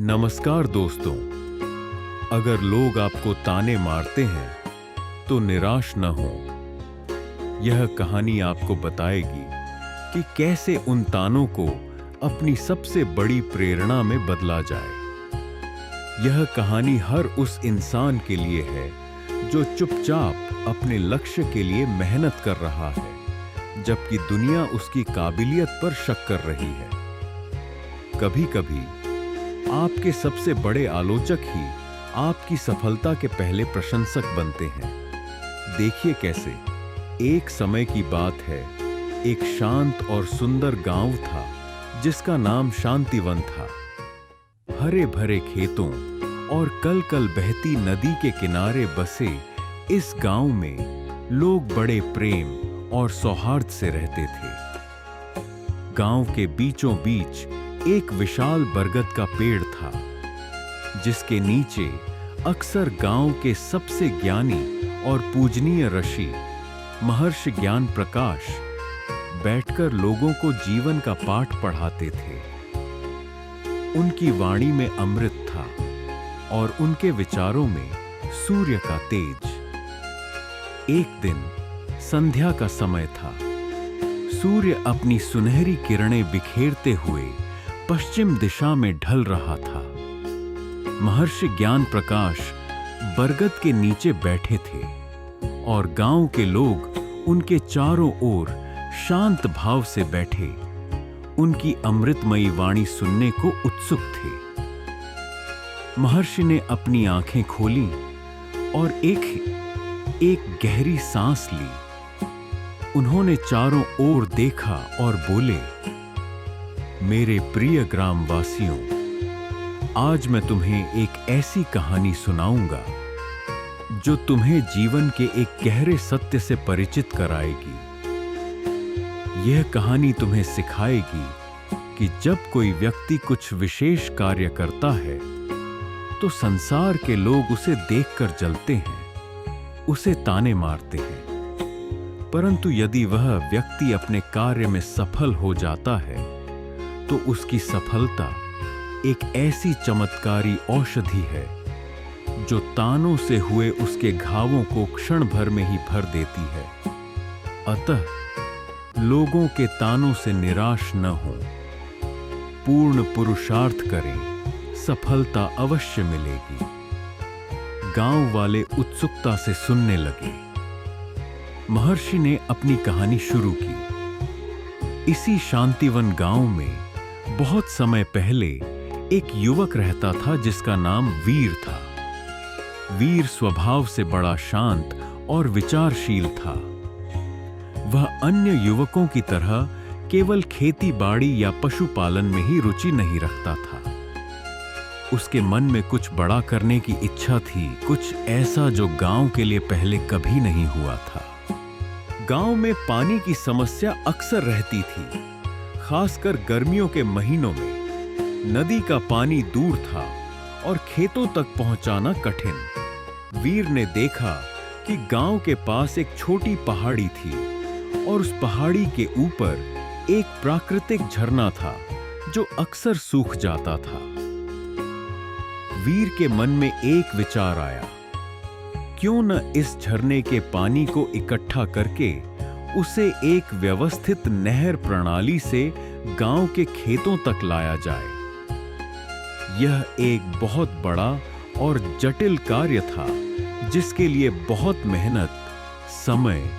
नमस्कार दोस्तों। अगर लोग आपको ताने मारते हैं तो निराश न हो। यह कहानी आपको बताएगी कि कैसे उन तानों को अपनी सबसे बड़ी प्रेरणा में बदला जाए। यह कहानी हर उस इंसान के लिए है जो चुपचाप अपने लक्ष्य के लिए मेहनत कर रहा है, जबकि दुनिया उसकी काबिलियत पर शक कर रही है। कभी-कभी आपके सबसे बड़े आलोचक ही आपकी सफलता के पहले प्रशंसक बनते हैं। देखिए कैसे। एक समय की बात है, एक शांत और सुंदर गांव था जिसका नाम शांतिवन था। हरे भरे खेतों और कल-कल बहती नदी के किनारे बसे इस गांव में लोग बड़े प्रेम और सौहार्द से रहते थे। गांव के बीचों बीच एक विशाल बरगद का पेड़ था, जिसके नीचे अक्सर गांव के सबसे ज्ञानी और पूजनीय ऋषि महर्षि ज्ञान प्रकाश बैठकर लोगों को जीवन का पाठ पढ़ाते थे। उनकी वाणी में अमृत था और उनके विचारों में सूर्य का तेज। एक दिन संध्या का समय था। सूर्य अपनी सुनहरी किरणें बिखेरते हुए पश्चिम दिशा में ढल रहा था। महर्षि ज्ञान प्रकाश बरगद के नीचे बैठे थे और गांव के लोग उनके चारों ओर शांत भाव से बैठे उनकी अमृतमयी वाणी सुनने को उत्सुक थे। महर्षि ने अपनी आंखें खोलीं और एक गहरी सांस ली। उन्होंने चारों ओर देखा और बोले, मेरे प्रिय ग्रामवासियों, आज मैं तुम्हें एक ऐसी कहानी सुनाऊंगा जो तुम्हें जीवन के एक गहरे सत्य से परिचित कराएगी। यह कहानी तुम्हें सिखाएगी कि जब कोई व्यक्ति कुछ विशेष कार्य करता है तो संसार के लोग उसे देखकर जलते हैं, उसे ताने मारते हैं। परंतु यदि वह व्यक्ति अपने कार्य में सफल हो जाता है तो उसकी सफलता एक ऐसी चमत्कारी औषधि है जो तानों से हुए उसके घावों को क्षण भर में ही भर देती है। अतः लोगों के तानों से निराश न हो, पूर्ण पुरुषार्थ करें, सफलता अवश्य मिलेगी। गांव वाले उत्सुकता से सुनने लगे। महर्षि ने अपनी कहानी शुरू की। इसी शांतिवन गांव में बहुत समय पहले एक युवक रहता था जिसका नाम वीर था। वीर स्वभाव से बड़ा शांत और विचारशील था। वह अन्य युवकों की तरह केवल खेती बाड़ी या पशुपालन में ही रुचि नहीं रखता था। उसके मन में कुछ बड़ा करने की इच्छा थी, कुछ ऐसा जो गांव के लिए पहले कभी नहीं हुआ था। गांव में पानी की समस्या अक्सर रहती थी, खासकर गर्मियों के महीनों में। नदी का पानी दूर था और खेतों तक पहुंचाना कठिन। वीर ने देखा कि गांव के पास एक छोटी पहाड़ी थी और उस पहाड़ी के ऊपर एक प्राकृतिक झरना था जो अक्सर सूख जाता था। वीर के मन में एक विचार आया, क्यों न इस झरने के पानी को इकट्ठा करके उसे एक व्यवस्थित नहर प्रणाली से गांव के खेतों तक लाया जाए। यह एक बहुत बड़ा और जटिल कार्य था जिसके लिए बहुत मेहनत, समय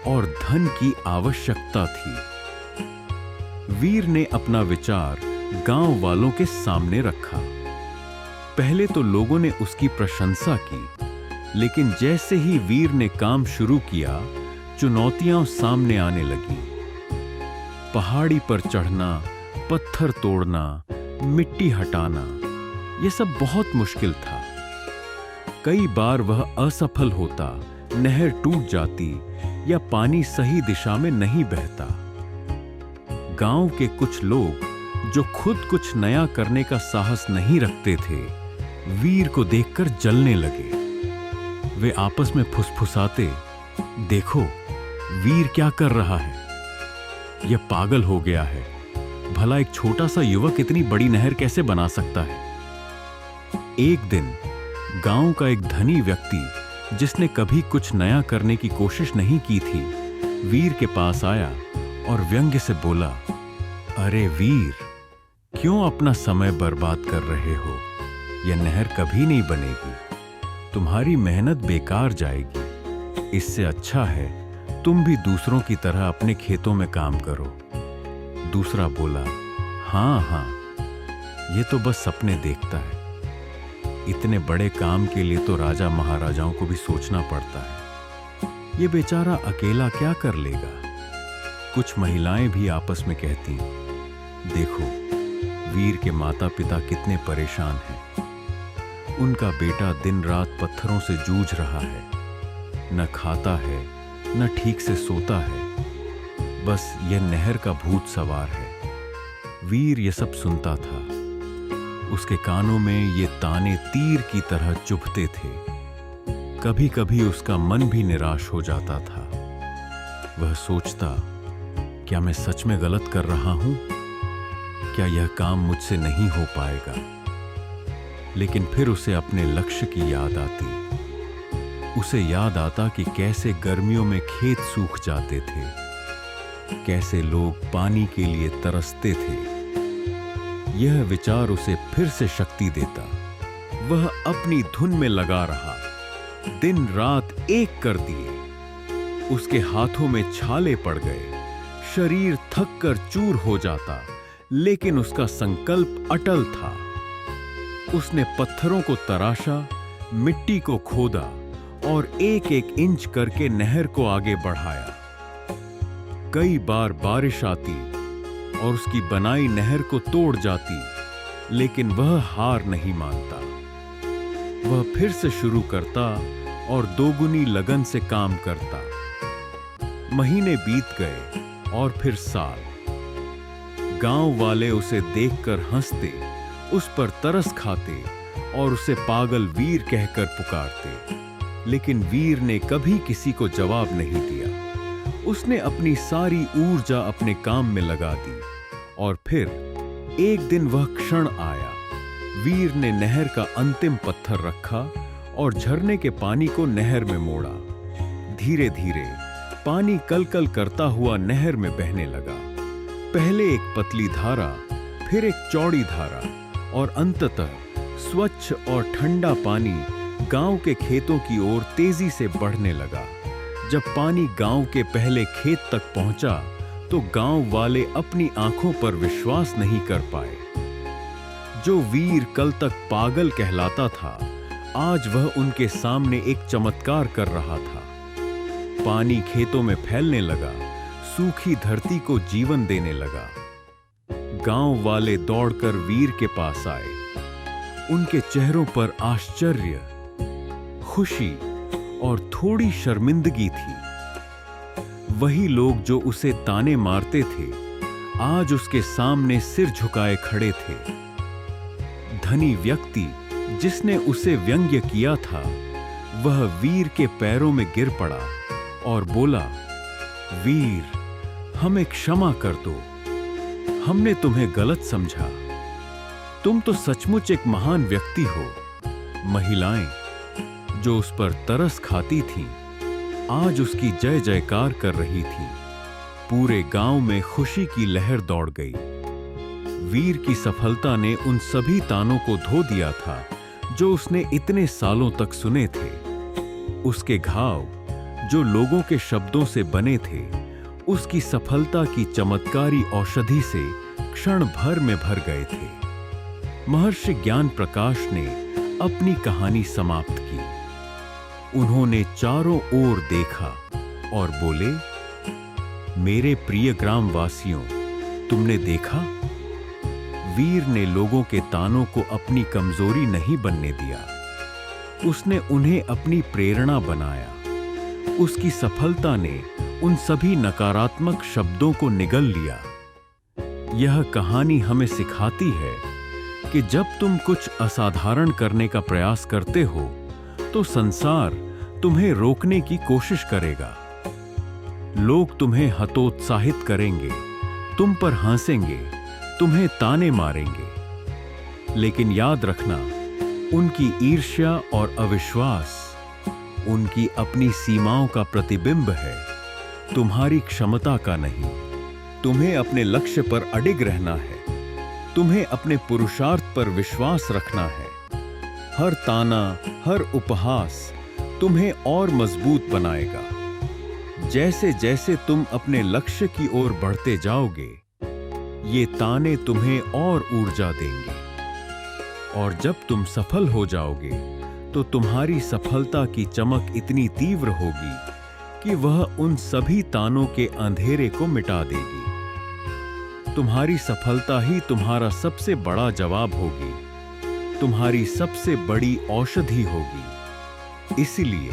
और धन की आवश्यकता थी। वीर ने अपना विचार गांव वालों के सामने रखा। पहले तो लोगों ने उसकी प्रशंसा की, लेकिन जैसे ही वीर ने काम शुरू किया, चुनौतियां सामने आने लगी। पहाड़ी पर चढ़ना, पत्थर तोड़ना, मिट्टी हटाना, यह सब बहुत मुश्किल था। कई बार वह असफल होता, नहर टूट जाती या पानी सही दिशा में नहीं बहता। गांव के कुछ लोग जो खुद कुछ नया करने का साहस नहीं रखते थे, वीर को देखकर जलने लगे। वे आपस में फुसफुसाते, देखो वीर क्या कर रहा है, यह पागल हो गया है। भला एक छोटा सा युवक इतनी बड़ी नहर कैसे बना सकता है। एक दिन गांव का एक धनी व्यक्ति, जिसने कभी कुछ नया करने की कोशिश नहीं की थी, वीर के पास आया और व्यंग्य से बोला, अरे वीर, क्यों अपना समय बर्बाद कर रहे हो? यह नहर कभी नहीं बनेगी, तुम्हारी मेहनत बेकार जाएगी। इससे अच्छा है तुम भी दूसरों की तरह अपने खेतों में काम करो। दूसरा बोला, हाँ, ये तो बस सपने देखता है। इतने बड़े काम के लिए तो राजा महाराजाओं को भी सोचना पड़ता है। ये बेचारा अकेला क्या कर लेगा? कुछ महिलाएं भी आपस में कहती, देखो वीर के माता पिता कितने परेशान हैं। उनका बेटा दिन रात पत्थरों से जूझ रहा है, न खाता है न ठीक से सोता है, बस यह नहर का भूत सवार है। वीर ये सब सुनता था। उसके कानों में ये ताने तीर की तरह चुभते थे। कभी कभी उसका मन भी निराश हो जाता था। वह सोचता, क्या मैं सच में गलत कर रहा हूं? क्या यह काम मुझसे नहीं हो पाएगा? लेकिन फिर उसे अपने लक्ष्य की याद आती। उसे याद आता कि कैसे गर्मियों में खेत सूख जाते थे, कैसे लोग पानी के लिए तरसते थे। यह विचार उसे फिर से शक्ति देता। वह अपनी धुन में लगा रहा। दिन रात एक कर दिए। उसके हाथों में छाले पड़ गए, शरीर थक कर चूर हो जाता, लेकिन उसका संकल्प अटल था। उसने पत्थरों को तराशा, मिट्टी को खोदा और एक एक इंच करके नहर को आगे बढ़ाया। कई बार बारिश आती और उसकी बनाई नहर को तोड़ जाती, लेकिन वह हार नहीं मानता। वह फिर से शुरू करता और दोगुनी लगन से काम करता। महीने बीत गए और फिर साल। गांव वाले उसे देखकर हंसते, उस पर तरस खाते और उसे पागल वीर कहकर पुकारते। लेकिन वीर ने कभी किसी को जवाब नहीं दिया। उसने अपनी सारी ऊर्जा अपने काम में लगा दी। और फिर एक दिन वह क्षण आया। वीर ने नहर का अंतिम पत्थर रखा और झरने के पानी को नहर में मोड़ा। धीरे धीरे पानी कलकल करता हुआ नहर में बहने लगा। पहले एक पतली धारा, फिर एक चौड़ी धारा और अंततः स्वच्छ और ठंडा पानी गांव के खेतों की ओर तेजी से बढ़ने लगा। जब पानी गांव के पहले खेत तक पहुंचा तो गांव वाले अपनी आंखों पर विश्वास नहीं कर पाए। जो वीर कल तक पागल कहलाता था, आज वह उनके सामने एक चमत्कार कर रहा था। पानी खेतों में फैलने लगा, सूखी धरती को जीवन देने लगा। गांव वाले दौड़कर वीर के पास आए। उनके चेहरों पर आश्चर्य, खुशी और थोड़ी शर्मिंदगी थी। वही लोग जो उसे ताने मारते थे, आज उसके सामने सिर झुकाए खड़े थे। धनी व्यक्ति जिसने उसे व्यंग्य किया था, वह वीर के पैरों में गिर पड़ा और बोला, वीर, हमें क्षमा कर दो। हमने तुम्हें गलत समझा। तुम तो सचमुच एक महान व्यक्ति हो। महिलाएं जो उस पर तरस खाती थीं, आज उसकी जय जयकार कर रही थी। पूरे गांव में खुशी की लहर दौड़ गई। वीर की सफलता ने उन सभी तानों को धो दिया था जो उसने इतने सालों तक सुने थे। उसके घाव जो लोगों के शब्दों से बने थे, उसकी सफलता की चमत्कारी औषधि से क्षण भर में भर गए थे। महर्षि ज्ञान प्रकाश ने अपनी कहानी समाप्त की। उन्होंने चारों ओर देखा और बोले, मेरे प्रिय ग्रामवासियों, तुमने देखा? वीर ने लोगों के तानों को अपनी कमजोरी नहीं बनने दिया। उसने उन्हें अपनी प्रेरणा बनाया। उसकी सफलता ने उन सभी नकारात्मक शब्दों को निगल लिया। यह कहानी हमें सिखाती है कि जब तुम कुछ असाधारण करने का प्रयास करते हो, तो संसार तुम्हें रोकने की कोशिश करेगा। लोग तुम्हें हतोत्साहित करेंगे, तुम पर हंसेंगे, तुम्हें ताने मारेंगे। लेकिन याद रखना, उनकी ईर्ष्या और अविश्वास उनकी अपनी सीमाओं का प्रतिबिंब है, तुम्हारी क्षमता का नहीं। तुम्हें अपने लक्ष्य पर अडिग रहना है, तुम्हें अपने पुरुषार्थ पर विश्वास रखना है। हर ताना, हर उपहास तुम्हें और मजबूत बनाएगा। जैसे जैसे तुम अपने लक्ष्य की ओर बढ़ते जाओगे, ये ताने तुम्हें और ऊर्जा देंगे। और जब तुम सफल हो जाओगे तो तुम्हारी सफलता की चमक इतनी तीव्र होगी कि वह उन सभी तानों के अंधेरे को मिटा देगी। तुम्हारी सफलता ही तुम्हारा सबसे बड़ा जवाब होगी, तुम्हारी सबसे बड़ी औषधि होगी। इसलिए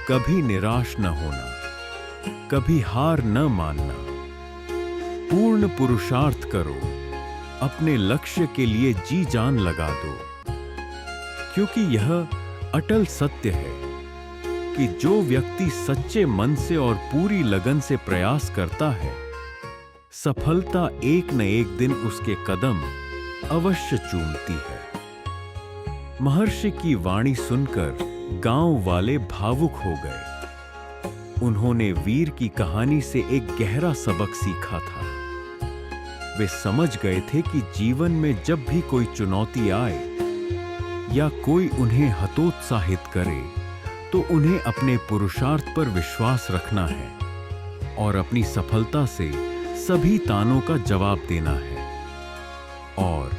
कभी निराश न होना, कभी हार न मानना। पूर्ण पुरुषार्थ करो, अपने लक्ष्य के लिए जी जान लगा दो, क्योंकि यह अटल सत्य है कि जो व्यक्ति सच्चे मन से और पूरी लगन से प्रयास करता है, सफलता एक न एक दिन उसके कदम अवश्य चूमती है। महर्षि की वाणी सुनकर गांव वाले भावुक हो गए। उन्होंने वीर की कहानी से एक गहरा सबक सीखा था। वे समझ गए थे कि जीवन में जब भी कोई चुनौती आए या कोई उन्हें हतोत्साहित करे, तो उन्हें अपने पुरुषार्थ पर विश्वास रखना है और अपनी सफलता से सभी तानों का जवाब देना है। और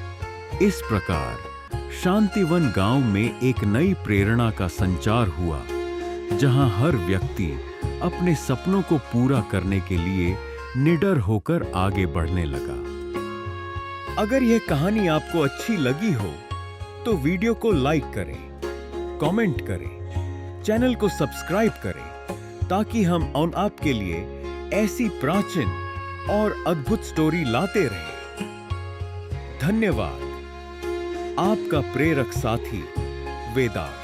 इस प्रकार शांतिवन गांव में एक नई प्रेरणा का संचार हुआ, जहां हर व्यक्ति अपने सपनों को पूरा करने के लिए निडर होकर आगे बढ़ने लगा। अगर यह कहानी आपको अच्छी लगी हो तो वीडियो को लाइक करें, कमेंट करें, चैनल को सब्सक्राइब करें, ताकि हम आपके लिए ऐसी प्राचीन और अद्भुत स्टोरी लाते रहें। धन्यवाद। आपका प्रेरक साथी वेदांश।